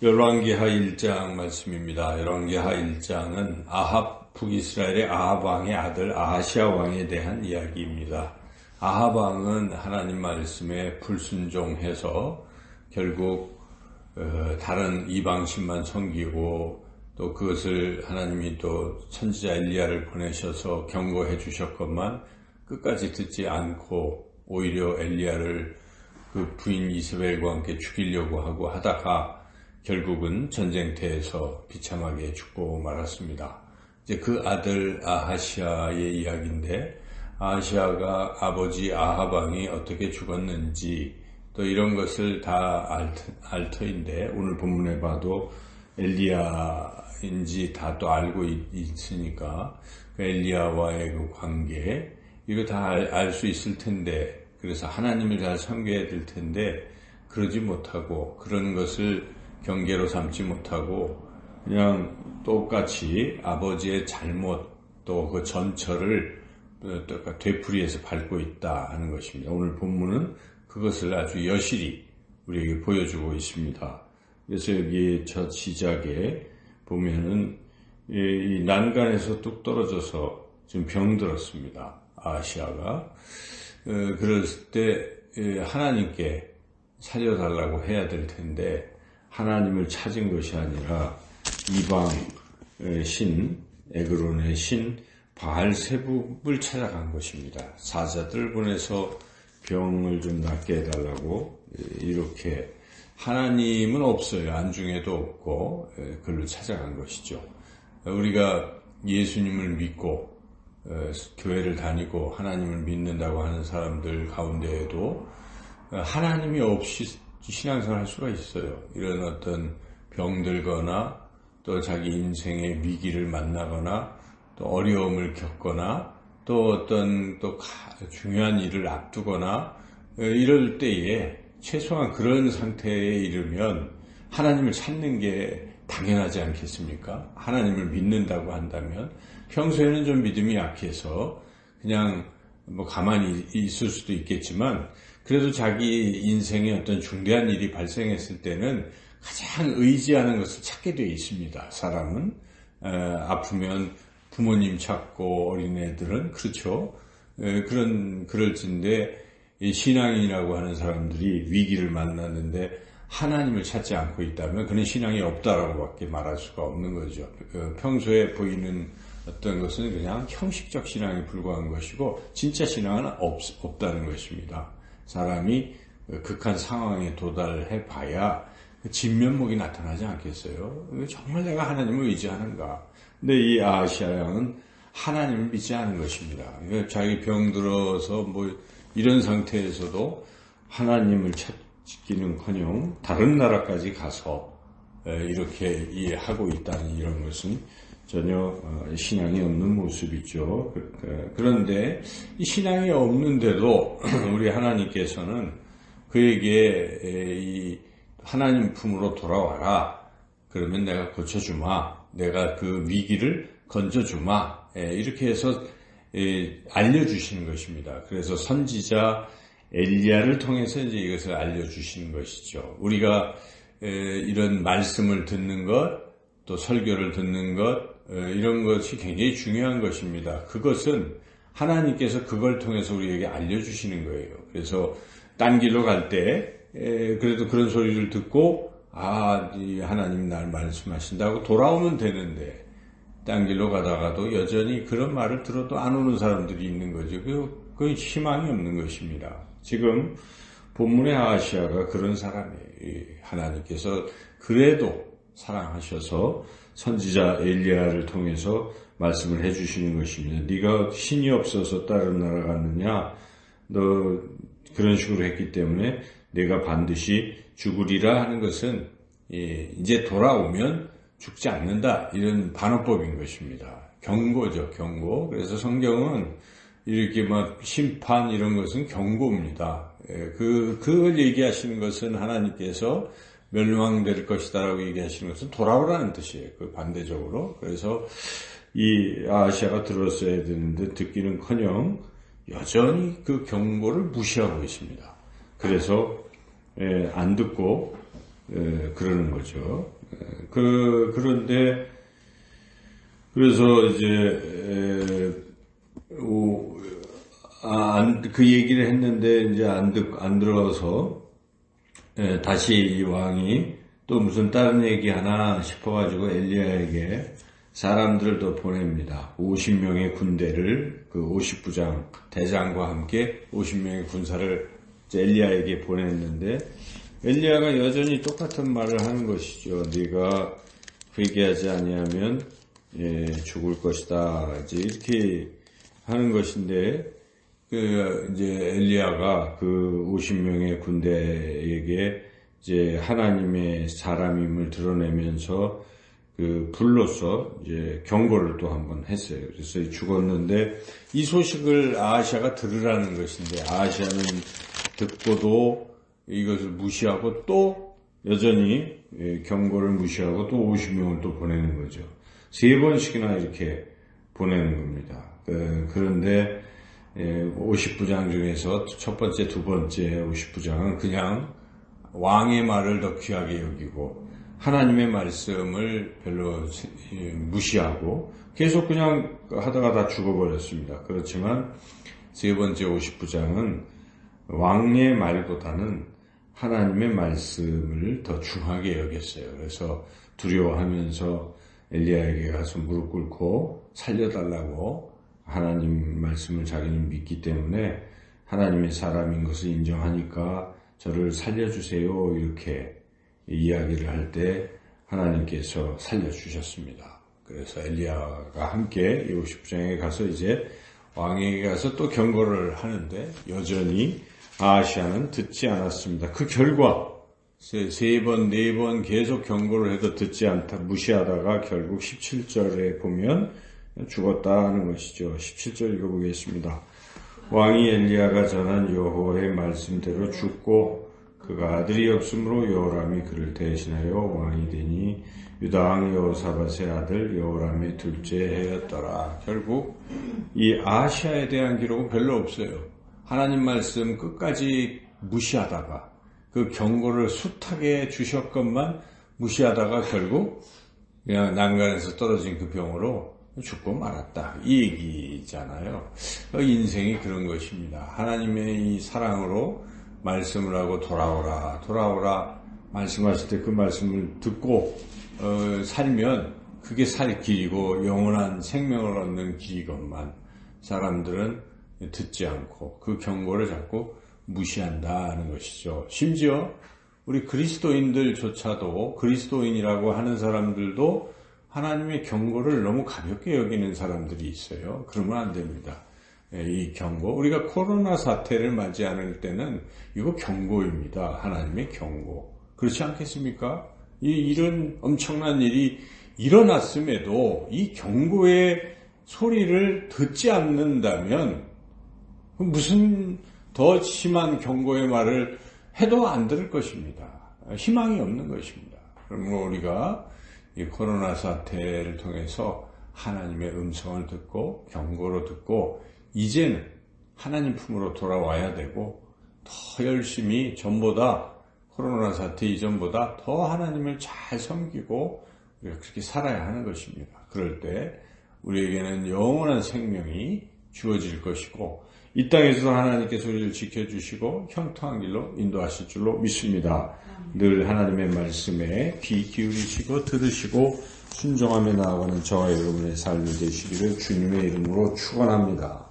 열왕기하 1장 말씀입니다. 열왕기하 1장은 북이스라엘의 아합 왕의 아들 아하시아 왕에 대한 이야기입니다. 아합 왕은 하나님 말씀에 불순종해서 결국 다른 이방신만 섬기고 또 그것을 하나님이 또 선지자 엘리야를 보내셔서 경고해 주셨건만 끝까지 듣지 않고 오히려 엘리야를 그 부인 이스벨과 함께 죽이려고 하고 하다가 결국은 전쟁터에서 비참하게 죽고 말았습니다. 이제 그 아들 아하시아의 이야기인데, 아하시아가 아버지 아합 왕이 어떻게 죽었는지 또 이런 것을 다 알 터인데, 오늘 본문에 봐도 엘리야인지 다 또 알고 있으니까 그 엘리야와의 그 관계 이거 다 알 수 있을 텐데, 그래서 하나님을 잘 섬겨야 될 텐데 그러지 못하고 그런 것을 경계로 삼지 못하고 그냥 똑같이 아버지의 잘못 또 그 전철을 되풀이해서 밟고 있다 하는 것입니다. 오늘 본문은 그것을 아주 여실히 우리에게 보여주고 있습니다. 그래서 여기 첫 시작에 보면은 이 난간에서 뚝 떨어져서 지금 병들었습니다. 아하시아가 그랬을 때 하나님께 살려달라고 해야 될 텐데 하나님을 찾은 것이 아니라 이방 신, 에그론의 신 바알세붑을 찾아간 것입니다. 사자들 보내서 병을 좀 낫게 해달라고 이렇게 하나님은 없어요. 안중에도 없고 그걸로 찾아간 것이죠. 우리가 예수님을 믿고 교회를 다니고 하나님을 믿는다고 하는 사람들 가운데에도 하나님이 없이 신앙생활 할 수가 있어요. 이런 어떤 병들거나 또 자기 인생의 위기를 만나거나 또 어려움을 겪거나 또 어떤 또 중요한 일을 앞두거나 이럴 때에 최소한 그런 상태에 이르면 하나님을 찾는 게 당연하지 않겠습니까? 하나님을 믿는다고 한다면 평소에는 좀 믿음이 약해서 그냥 뭐 가만히 있을 수도 있겠지만 그래도 자기 인생에 어떤 중대한 일이 발생했을 때는 가장 의지하는 것을 찾게 되어 있습니다. 사람은 아프면 부모님 찾고 어린애들은 그렇죠. 그럴진데 신앙인이라고 하는 사람들이 위기를 만났는데 하나님을 찾지 않고 있다면 그는 신앙이 없다라고밖에 말할 수가 없는 거죠. 평소에 보이는 어떤 것은 그냥 형식적 신앙에 불과한 것이고 진짜 신앙은 없다는 것입니다. 사람이 극한 상황에 도달해 봐야 진면목이 나타나지 않겠어요? 정말 내가 하나님을 의지하는가? 근데 이 아하시아 양은 하나님을 믿지 않은 것입니다. 자기 병들어서 뭐 이런 상태에서도 하나님을 찾기는커녕 다른 나라까지 가서 이렇게 하고 있다는 이런 것은 전혀 신앙이 없는 모습이죠. 그런데 이 신앙이 없는데도 우리 하나님께서는 그에게 이 하나님 품으로 돌아와라. 그러면 내가 고쳐주마. 내가 그 위기를 건져주마. 이렇게 해서 알려주시는 것입니다. 그래서 선지자 엘리야를 통해서 이제 이것을 알려주시는 것이죠. 우리가 이런 말씀을 듣는 것, 또 설교를 듣는 것, 이런 것이 굉장히 중요한 것입니다. 그것은 하나님께서 그걸 통해서 우리에게 알려주시는 거예요. 그래서 딴 길로 갈 때 그래도 그런 소리를 듣고 하나님 날 말씀하신다고 돌아오면 되는데 딴 길로 가다가도 여전히 그런 말을 들어도 안 오는 사람들이 있는 거죠. 그건 희망이 없는 것입니다. 지금 본문의 아하시아가 그런 사람이에요. 하나님께서 그래도 사랑하셔서 선지자 엘리야를 통해서 말씀을 해주시는 것입니다. 네가 신이 없어서 다른 나라 갔느냐? 너 그런 식으로 했기 때문에 내가 반드시 죽으리라 하는 것은 이제 돌아오면 죽지 않는다. 이런 반어법인 것입니다. 경고죠, 경고. 그래서 성경은 이렇게 막 심판 이런 것은 경고입니다. 그걸 얘기하시는 것은 하나님께서 멸망될 것이다라고 얘기하시는 것은 돌아오라는 뜻이에요. 그 반대적으로. 그래서 이 아하시아가 들었어야 되는데 듣기는커녕 여전히 그 경고를 무시하고 있습니다. 그래서 안 듣고 그러는 거죠. 그런데 그래서 이제 그 얘기를 했는데 이제 안 들어서 다시 이 왕이 또 무슨 다른 얘기 하나 싶어가지고 엘리야에게 사람들을 더 보냅니다. 50명의 군대를 그 50부장 대장과 함께 50명의 군사를 엘리야에게 보냈는데 엘리야가 여전히 똑같은 말을 하는 것이죠. 네가 회개하지 아니하면 죽을 것이다. 이제 이렇게 하는 것인데 이제 엘리야가 그 50명의 군대에게 이제 하나님의 사람임을 드러내면서 그 불로서 이제 경고를 또 한번 했어요. 그래서 죽었는데 이 소식을 아하시아가 들으라는 것인데 아하시아는 듣고도 이것을 무시하고 또 여전히 경고를 무시하고 또 50명을 또 보내는 거죠. 3번씩이나 이렇게 보내는 겁니다. 그런데 50부장 중에서 첫 번째, 두 번째 50부장은 그냥 왕의 말을 더 귀하게 여기고 하나님의 말씀을 별로 무시하고 계속 그냥 하다가 다 죽어버렸습니다. 그렇지만 세 번째 50부장은 왕의 말보다는 하나님의 말씀을 더 중하게 여겼어요. 그래서 두려워하면서 엘리야에게 가서 무릎 꿇고 살려달라고 하나님 말씀을 자기는 믿기 때문에 하나님의 사람인 것을 인정하니까 저를 살려주세요 이렇게 이야기를 할 때 하나님께서 살려주셨습니다. 그래서 엘리야가 함께 이 50부장에게 가서 이제 왕에게 가서 또 경고를 하는데 여전히 아하시아는 듣지 않았습니다. 그 결과 세 번, 네 번 계속 경고를 해도 듣지 않다 무시하다가 결국 17절에 보면 죽었다 하는 것이죠. 17절 읽어보겠습니다. 왕이 엘리야가 전한 여호와의 말씀대로 죽고 그가 아들이 없으므로 여호람이 그를 대신하여 왕이 되니 유다 왕 여호사밧의 아들 여호람의 둘째 해였더라. 결국 이 아하시아에 대한 기록은 별로 없어요. 하나님 말씀 끝까지 무시하다가 그 경고를 숱하게 주셨건만 무시하다가 결국 그냥 난간에서 떨어진 그 병으로 죽고 말았다. 이 얘기잖아요. 인생이 그런 것입니다. 하나님의 이 사랑으로 말씀을 하고 돌아오라 말씀하실 때 그 말씀을 듣고 살면 그게 살 길이고 영원한 생명을 얻는 길이건만 사람들은 듣지 않고 그 경고를 자꾸 무시한다는 것이죠. 심지어 우리 그리스도인들조차도 그리스도인이라고 하는 사람들도 하나님의 경고를 너무 가볍게 여기는 사람들이 있어요. 그러면 안 됩니다. 이 경고, 우리가 코로나 사태를 맞이하는 때는 이거 경고입니다. 하나님의 경고. 그렇지 않겠습니까? 이런 엄청난 일이 일어났음에도 이 경고의 소리를 듣지 않는다면 무슨 더 심한 경고의 말을 해도 안 들을 것입니다. 희망이 없는 것입니다. 그러므로 우리가 이 코로나 사태를 통해서 하나님의 음성을 듣고 경고로 듣고 이제는 하나님 품으로 돌아와야 되고 더 열심히 전보다 코로나 사태 이전보다 더 하나님을 잘 섬기고 우리가 그렇게 살아야 하는 것입니다. 그럴 때 우리에게는 영원한 생명이 주어질 것이고 이 땅에서도 하나님께서 우리를 지켜주시고 형통한 길로 인도하실 줄로 믿습니다. 늘 하나님의 말씀에 귀 기울이시고 들으시고 순종하며 나아가는 저와 여러분의 삶이 되시기를 주님의 이름으로 축원합니다.